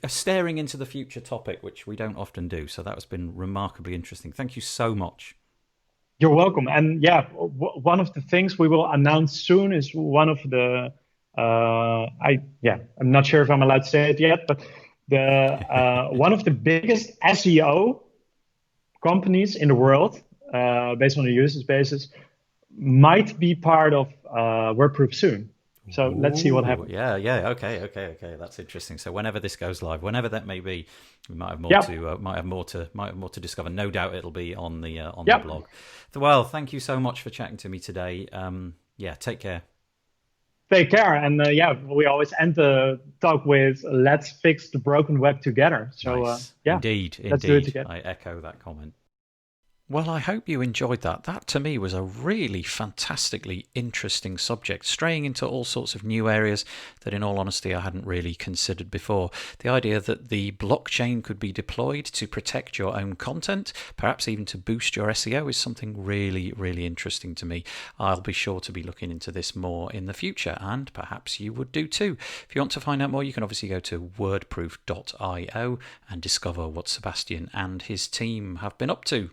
staring into the future topic, which we don't often do. So that has been remarkably interesting. Thank you so much. You're welcome. And one of the things we will announce soon is one of the I'm not sure if I'm allowed to say it yet, but one of the biggest SEO companies in the world, based on the usage basis, might be part of WordProof soon. So let's see what happens. Yeah. Okay. That's interesting. So whenever this goes live, whenever that may be, we might have more to discover. No doubt it'll be on the blog. Well, thank you so much for chatting to me today. Take care. Take care, and we always end the talk with "Let's fix the broken web together." So nice. Indeed, let's do it together. I echo that comment. Well, I hope you enjoyed that. That, to me, was a really fantastically interesting subject, straying into all sorts of new areas that, in all honesty, I hadn't really considered before. The idea that the blockchain could be deployed to protect your own content, perhaps even to boost your SEO, is something really, really interesting to me. I'll be sure to be looking into this more in the future, and perhaps you would do too. If you want to find out more, you can obviously go to wordproof.io and discover what Sebastiaan and his team have been up to.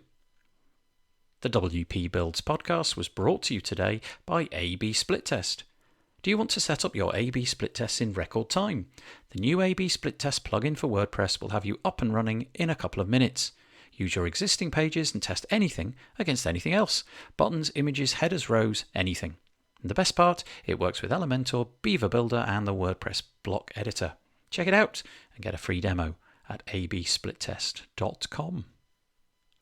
The WP Builds podcast was brought to you today by A/B Split Test. Do you want to set up your A/B split tests in record time? The new A/B Split Test plugin for WordPress will have you up and running in a couple of minutes. Use your existing pages and test anything against anything else. Buttons, images, headers, rows, anything. And the best part, it works with Elementor, Beaver Builder and the WordPress block editor. Check it out and get a free demo at absplittest.com.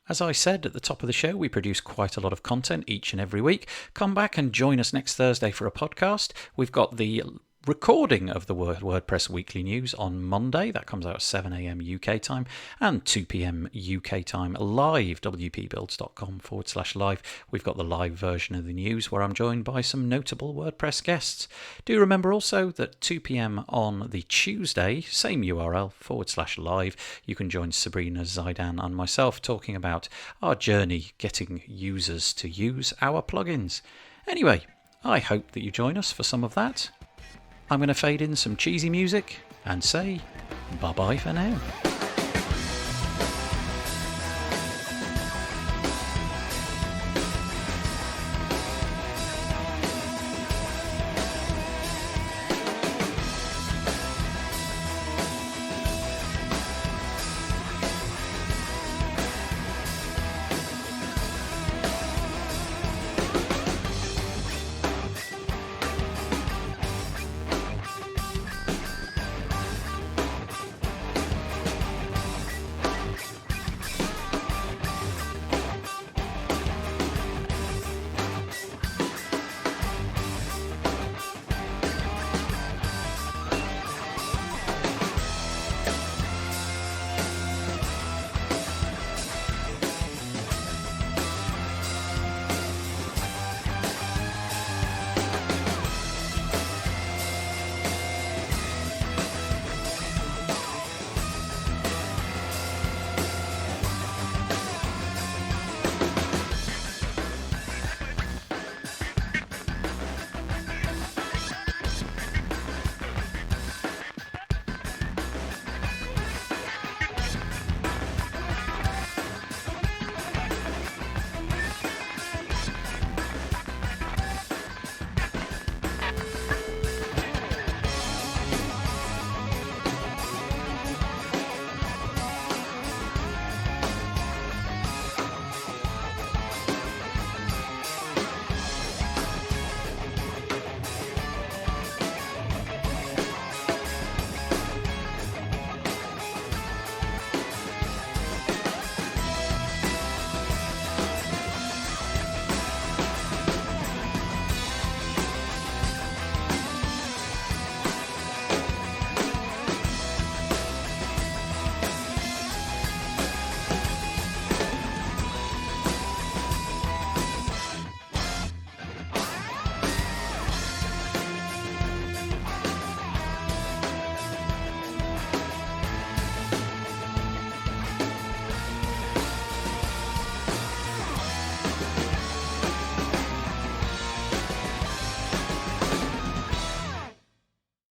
As I said at the top of the show, we produce quite a lot of content each and every week. Come back and join us next Thursday for a podcast. We've got the recording of the WordPress Weekly News on Monday. That comes out at 7 a.m. UK time and 2 p.m. UK time live, wpbuilds.com/live. We've got the live version of the news where I'm joined by some notable WordPress guests. Do remember also that 2 p.m. on the Tuesday, same URL, /live, you can join Sabrina, Zaidan and myself talking about our journey getting users to use our plugins. Anyway, I hope that you join us for some of that. I'm going to fade in some cheesy music and say bye-bye for now.